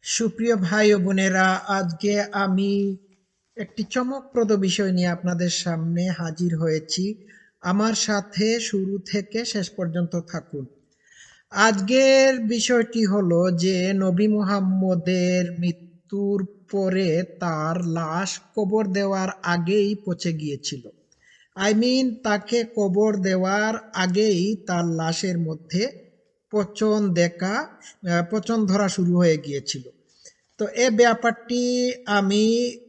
সুপ্রিয় ভাই ও বোনেরা, আজকে আমি একটি চমকপ্রদ বিষয় নিয়ে আপনাদের সামনে হাজির হয়েছি। আমার সাথে শুরু থেকে শেষ পর্যন্ত থাকুন। আজকের বিষয়টি হলো যে নবী মুহাম্মদের মৃত্যুর পরে তার লাশ কবর দেওয়ার আগেই পচে গিয়েছিল। তাকে কবর দেওয়ার আগেই তার লাশের মধ্যে পচন ধরা শুরু হয়ে গিয়েছিল। তো এ ব্যাপারটি আমি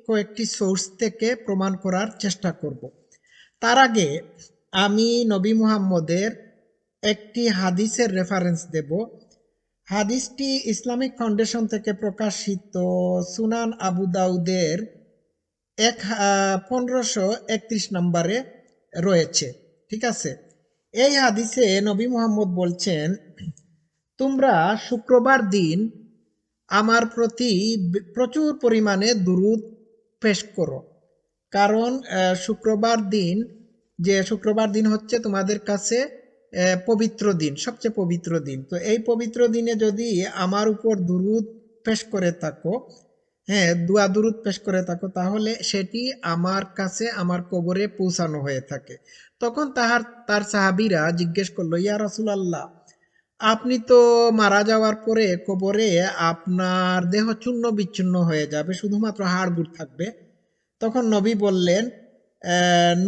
কয়েকটি সোর্স থেকে প্রমাণ করার চেষ্টা করব। তার আগে আমি নবী মুহাম্মদের একটি হাদিসের রেফারেন্স দেব। হাদিসটি ইসলামিক ফাউন্ডেশন থেকে প্রকাশিত সুনান আবু দাউদের 1531 নম্বরে রয়েছে। ঠিক আছে, এই হাদিসে নবী মুহাম্মদ বলছেন, তোমরা শুক্রবার দিন আমার প্রতি প্রচুর পরিমাণে দুরূদ পেশ করো। কারণ শুক্রবার দিন হচ্ছে তোমাদের কাছে পবিত্র দিন, সবচেয়ে পবিত্র দিন। তো এই পবিত্র দিনে যদি আমার উপর দুরূদ পেশ করে থাকো, হ্যাঁ, দুরূদ পেশ করে থাকো, তাহলে সেটি আমার কাছে আমার কবরে পৌঁছানো হয়ে থাকে। তখন তার সাহাবীরা জিজ্ঞেস করলো, ইয়া রাসূলুল্লাহ, আপনি তো মারা যাওয়ার পরে কবরে আপনার দেহ চূর্ণ বিচ্ছিন্ন হয়ে যাবে, শুধুমাত্র হাড়-গুড় থাকবে। তখন নবী বললেন,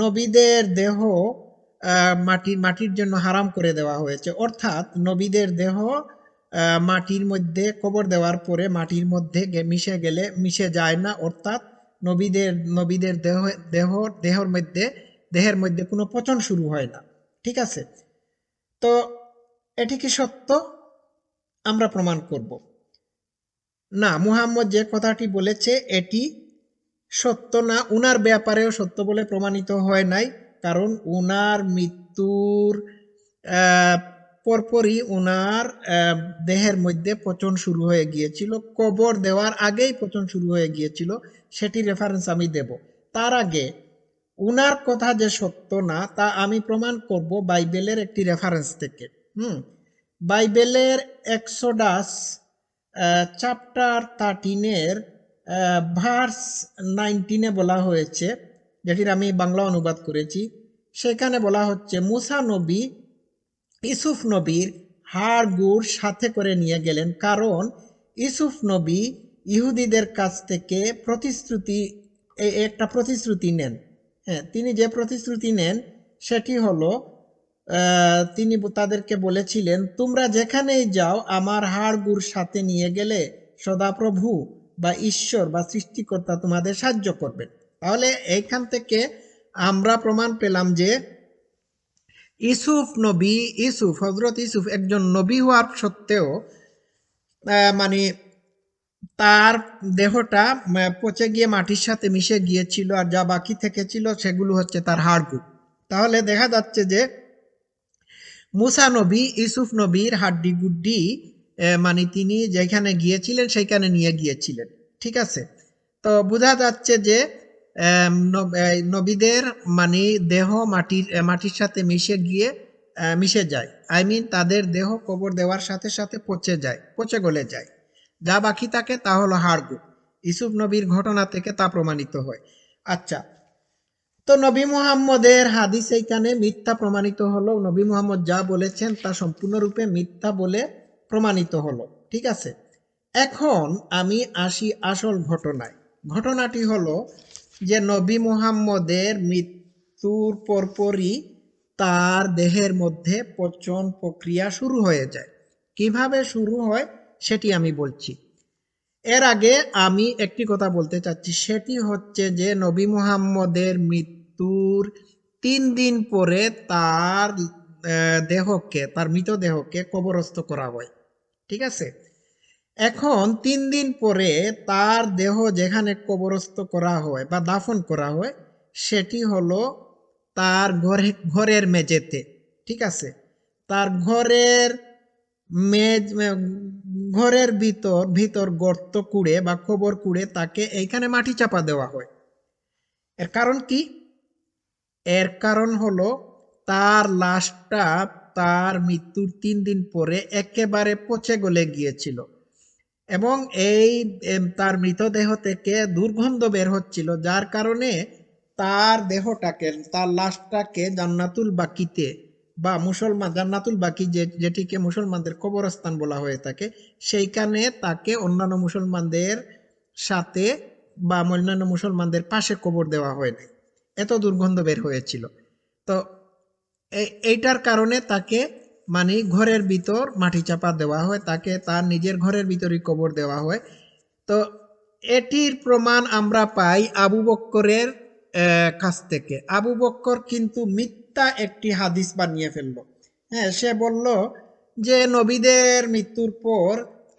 নবীদের দেহ মাটির জন্য হারাম করে দেওয়া হয়েছে। অর্থাৎ নবীদের দেহ মাটির মধ্যে কবর দেওয়ার পরে মাটির মধ্যে মিশে যায় না। অর্থাৎ নবীদের দেহের মধ্যে কোনো পচন শুরু হয় না। ঠিক আছে, তো এটি কি সত্য? আমরা প্রমাণ করব। না, মুহাম্মদ যে কথাটি বলেছে এটি সত্য না, উনার ব্যাপারেও সত্য বলে প্রমাণিত হয় নাই। কারণ উনার মৃত্যুর আহ, পরপরই উনার দেহের মধ্যে পচন শুরু হয়ে গিয়েছিল, কবর দেওয়ার আগেই পচন শুরু হয়ে গিয়েছিল। সেটি রেফারেন্স আমি দেব। তার আগে উনার কথা যে সত্য না তা আমি প্রমাণ করব বাইবেলের একটি রেফারেন্স থেকে। বাইবেলের এক্সোডাস চ্যাপ্টার 13-এর ভার্স 19-এ বলা হয়েছে, যেটির আমি বাংলা অনুবাদ করেছি। সেখানে বলা হচ্ছে, মুসা নবী ইসুফ নবীর হাড়-গুড় সাথে করে নিয়ে গেলেন, কারণ ইসুফ নবী ইহুদিদের কাছ থেকে একটা প্রতিশ্রুতি নেন। হ্যাঁ, তিনি যে প্রতিশ্রুতি নেন সেটি হলো, তিনি তাদেরকে বলেছিলেন, তোমরা যেখানেই যাও আমার হাড়-গুড় সাথে নিয়ে গেলে সদাপ্রভু বা ঈশ্বর বা সৃষ্টিকর্তা তোমাদের সাহায্য করবেন। তাহলে এইখান থেকে আমরা প্রমাণ পেলাম যে হজরত ইসুফ একজন নবী হওয়ার সত্ত্বেও মানে তার দেহটা পচে গিয়ে মাটির সাথে মিশে গিয়েছিল, আর যা বাকি থেকেছিল সেগুলো হচ্ছে তার হাড়গুড়। তাহলে দেখা যাচ্ছে যে মুসা নবী ইসুফ নবীর হাড্ডি গুড্ডি মানে তিনি যেখানে গিয়েছিলেন সেখানে নিয়ে গিয়েছিলেন। ঠিক আছে, তো বোঝা যাচ্ছে যে নবীদের মানে দেহ মাটির সাথে মিশে যায়। তাদের দেহ কবর দেওয়ার সাথে সাথে পচে গলে যায়। যা বাকি থাকে তা হলো হাড়গুড়। ইসুফ নবীর ঘটনা থেকে তা প্রমাণিত হয়। আচ্ছা, তো নবী মুহাম্মদের হাদিস এইখানে মিথ্যা প্রমাণিত হলো। নবী মুহাম্মদ যা বলেছেন তা সম্পূর্ণরূপে মিথ্যা বলে প্রমাণিত হলো। ঠিক আছে, এখন আমি আসি আসল ঘটনায়। ঘটনাটি হলো যে নবী মুহাম্মদের মৃত্যুর পরপরই তার দেহের মধ্যে পচন প্রক্রিয়া শুরু হয়ে যায়। কিভাবে শুরু হয় সেটি আমি বলছি। এর আগে আমি একটি কথা বলতে চাচ্ছি, সেটি হচ্ছে যে নবী মুহাম্মদের মৃত্যুর 3 দিন পরে তার মৃতদেহকে কবরস্থ করা হয়। ঠিক আছে, এখন 3 দিন পরে তার দেহ যেখানে কবরস্থ করা হয় বা দাফন করা হয় সেটি হলো তার ঘরের মেঝেতে। ঠিক আছে, তার মেজ ঘরের ভিতর গর্ত কুড়ে বা কবর কুড়ে তাকে এইখানে মাটি চাপা দেওয়া হয়। এর কারণ কি? এর কারণ হলো তার লাশটা তার মৃত্যুর 3 দিন পরে একেবারে পচে গলে গিয়েছিল। এবং তার মৃতদেহ থেকে দুর্গন্ধ বের হচ্ছিল, যার কারণে তার দেহটাকে, তার লাশটাকে জান্নাতুল বাকিতে বা জান্নাতুল বাকি যেটিকে মুসলমানদের কবরস্থান বলা হয়ে থাকে, সেইখানে তাকে অন্যান্য মুসলমানদের সাথে বা অন্যান্য মুসলমানদের পাশে কবর দেওয়া হয় নাই, এত দুর্গন্ধ বের হয়েছিল। তো এইটার কারণে তাকে মানে ঘরের ভিতর মাটি চাপা দেওয়া হয়, তাকে তার নিজের ঘরের ভিতরই কবর দেওয়া হয়। তো এটির প্রমাণ আমরা পাই আবু বক্করের কাছ থেকে। আবু বক্কর কিন্তু মিথ্যা একটি হাদিস বানিয়ে ফেলল। হ্যাঁ, সে বলল যে নবীদের মৃত্যুর পর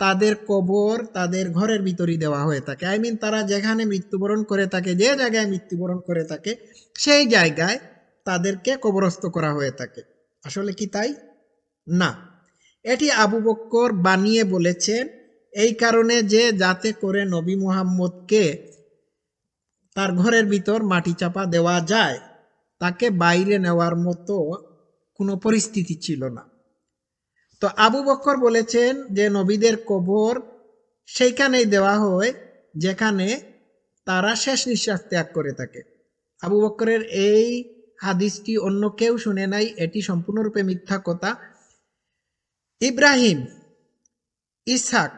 তাদের কবর তাদের ঘরের ভিতরই দেওয়া হয়ে থাকে। তারা যেখানে মৃত্যুবরণ করে থাকে, যে জায়গায় মৃত্যুবরণ করে থাকে, সেই জায়গায় তাদেরকে কবরস্থ করা হয়ে থাকে। আসলে কি তাই? না, এটি আবু বক্কর বানিয়ে বলেছেন এই কারণে যে যাতে করে নবী মুহাম্মদকে তার ঘরের ভিতর মাটি চাপা দেওয়া যায়, তাকে বাইরে নেওয়ার মতো কোনো পরিস্থিতি ছিল না। তো আবু বক্কর বলেছেন যে নবীদের কবর সেইখানেই দেওয়া হয় যেখানে তারা শেষ নিঃশ্বাস ত্যাগ করে থাকে। আবু বক্করের এই হাদিসটি অন্য কেউ শুনে নাই, এটি সম্পূর্ণরূপে মিথ্যা কথা। ইব্রাহিম, ইসহাক,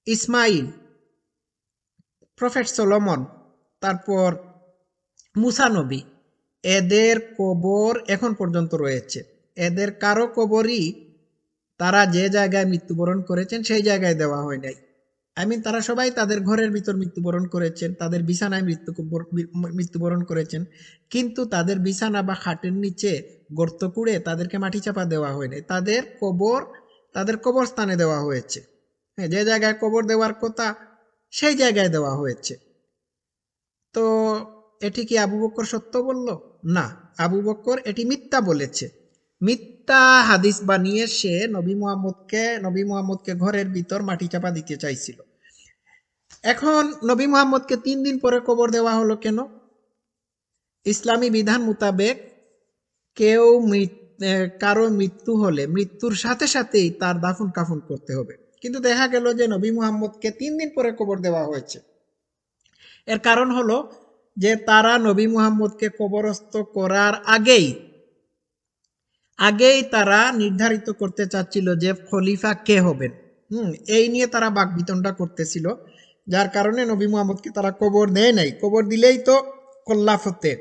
ইসমাইল, প্রফেট সলোমন, তারপর মুসা নবী, এদের কবর এখন পর্যন্ত রয়েছে। এদের কারো কবরই তারা যে জায়গায় মৃত্যুবরণ করেছেন সেই জায়গায় দেওয়া হয় নাই। তারা সবাই তাদের ঘরের ভিতর মৃত্যুবরণ করেছেন, তাদের বিছানায় মৃত্যুবরণ করেছেন, কিন্তু তাদের বিছানা বা খাটের নিচে গর্ত কুড়ে তাদেরকে মাটি চাপা দেওয়া হয় নাই। তাদের কবর তাদের কবরস্থানে দেওয়া হয়েছে। হ্যাঁ, যে জায়গায় কবর দেওয়ার কথা সেই জায়গায় দেওয়া হয়েছে। তো এটি কি আবু বক্কর সত্য বলল? না, আবু বক্কর এটি মিথ্যা বলেছে। মিথ্যা হাদিস বানিয়ে সে নবী মুহাম্মদকে ঘরের ভিতর মাটি চাপা দিতে চাইছিল। এখন নবী মুহাম্মদকে 3 দিন পরে কবর দেওয়া হলো কেন? ইসলামী বিধান মোতাবেক কেউ কারো মৃত্যু হলে মৃত্যুর সাথে সাথেই তার দাফন কাফন করতে হবে, কিন্তু দেখা গেল যে নবী মুহাম্মদকে 3 দিন পরে কবর দেওয়া হয়েছে। এর কারণ হলো যে তারা নবী মুহাম্মদকে কবরস্থ করার আগেই তারা নির্ধারিত করতে চাচ্ছিল যে খলিফা কে হবেন। এই নিয়ে তারা বাকবিতণ্ডা করতেছিল, যার কারণে নবী মুহাম্মদকে তারা কবর দেয় নাই। কবর দিলেই তো কল্লাফতে,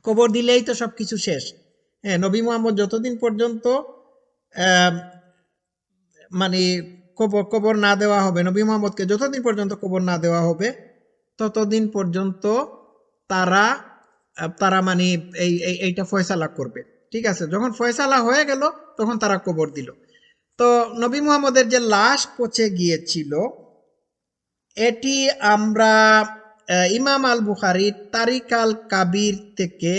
কবর দিলেই তো সবকিছু শেষ। হ্যাঁ, নবী মুহাম্মদ যতদিন পর্যন্ত মানে কবর না দেওয়া হবে, নবী মুহাম্মদকে যতদিন পর্যন্ত কবর না দেওয়া হবে ততদিন পর্যন্ত তারা তারা মানে এইটা ফয়সালা করবে। ঠিক আছে, যখন ফয়সালা হয়ে গেল তখন তারা কবর দিল। তো নবী মুহাম্মদের যে লাশ পচে গিয়েছিল, এটি আমরা ইমাম আল বুখারীর তারিক আল কাবির থেকে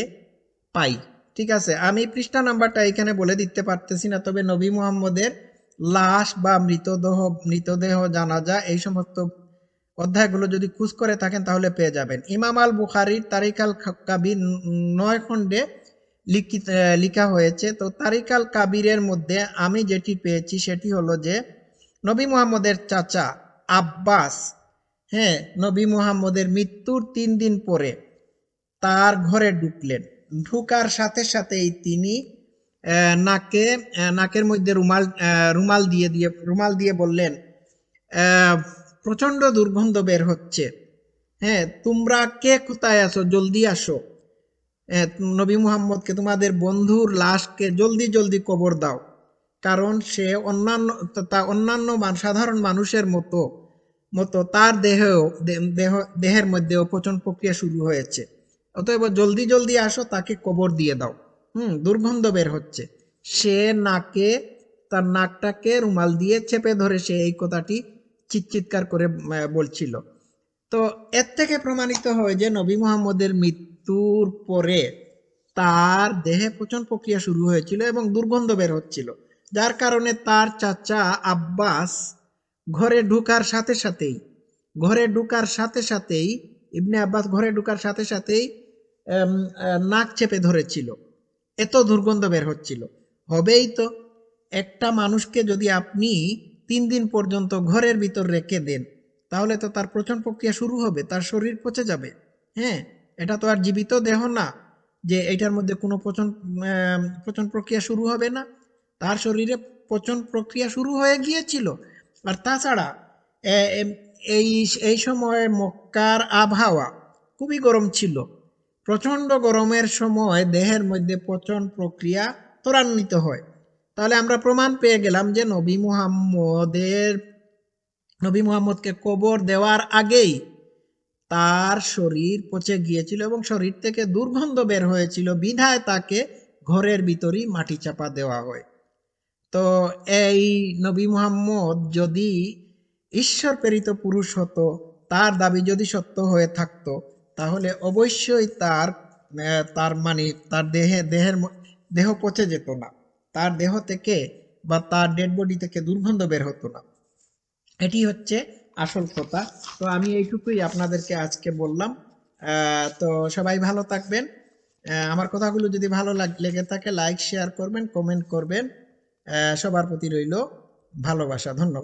পাই। ঠিক আছে, আমি পৃষ্ঠা নাম্বারটা এখানে বলে দিতে পারতেছি না, তবে নবী মুহাম্মদের লাশ বা মৃতদেহ জানাজা এই সমস্ত অধ্যায়গুলো যদি খোঁজ করে থাকেন তাহলে পেয়ে যাবেন। ইমাম আল বুখারীর তারিক আল কাবির 9 খণ্ডে লিখা হয়েছে। তো তারিক আল কাবিরের মধ্যে আমি যেটি পেয়েছি সেটি হলো যে নবী মুহাম্মদের চাচা আব্বাস, হ্যাঁ, নবী মুহাম্মদের মৃত্যুর 3 দিন পরে তার ঘরে ঢুকলেন। ঢুকার সাথে সাথেই তিনি নাকের মধ্যে রুমাল দিয়ে বললেন, প্রচন্ড দুর্গন্ধ বের হচ্ছে, হ্যাঁ, তোমরা কে কোথায় আছো, জলদি আসো। নবী মুহাম্মদকে, তোমাদের বন্ধুর লাশকে জলদি জলদি কবর দাও, কারণ সে অন্যান্য সাধারণ মানুষের মতো তার দেহের মধ্যেও পচন প্রক্রিয়া শুরু হয়েছে, অতএব জলদি জলদি আসো, তাকে কবর দিয়ে দাও। দুর্গন্ধ বের হচ্ছে। সে তার নাকটাকে রুমাল দিয়ে চেপে ধরে সে এই কথাটি চিৎকার করে বলছিল। তো এর থেকে প্রমাণিত হয় যে নবী মুহাম্মদের মৃত্যুর পরে তার দেহে পচন প্রক্রিয়া শুরু হয়েছিল এবং দুর্গন্ধ বের হচ্ছিল, যার কারণে তার চাচা আব্বাস ঘরে ঢুকার সাথে সাথেই ইবনে আব্বাস ঘরে ঢুকার সাথে সাথেই নাক চেপে ধরেছিল, এত দুর্গন্ধ বের হচ্ছিল। হবেই তো, একটা মানুষকে যদি আপনি 3 দিন পর্যন্ত ঘরের ভিতর রেখে দেন, তাহলে তো তার পচন প্রক্রিয়া শুরু হবে, তার শরীর পচে যাবে। হ্যাঁ, এটা তো আর জীবিত দেহ না যে এটার মধ্যে কোনো পচন প্রক্রিয়া শুরু হবে না। তার শরীরে পচন প্রক্রিয়া শুরু হয়ে গিয়েছিল। আর তাছাড়া এই এই সময় মক্কার আবহাওয়া খুবই গরম ছিল। প্রচণ্ড গরমের সময় দেহের মধ্যে পচন প্রক্রিয়া ত্বরান্বিত হয়। তাহলে আমরা প্রমাণ পেয়ে গেলাম যে নবী মুহাম্মদকে কবর দেওয়ার আগেই তার শরীর পচে গিয়েছিল এবং শরীর থেকে দুর্গন্ধ বের হয়েছিল, বিধায় তাকে ঘরের ভিতরই মাটি চাপা দেওয়া হয়। তো এই নবী মুহাম্মদ যদি ঈশ্বর প্রেরিত পুরুষ হতো, তার দাবি যদি সত্য হয়ে থাকতো, তাহলে অবশ্যই তার মানে তার দেহ পচে যেত না, তার দেহ থেকে বা তার ডেড বডি থেকে দুর্গন্ধ বের হতো না। এটি হচ্ছে আসল কথা। তো আমি এইটুকুই আপনাদেরকে আজকে বললাম। তো সবাই ভালো থাকবেন। আমার কথাগুলো যদি ভালো লেগে থাকে লাইক শেয়ার করবেন, কমেন্ট করবেন। সবার প্রতি রইল ভালোবাসা। ধন্যবাদ।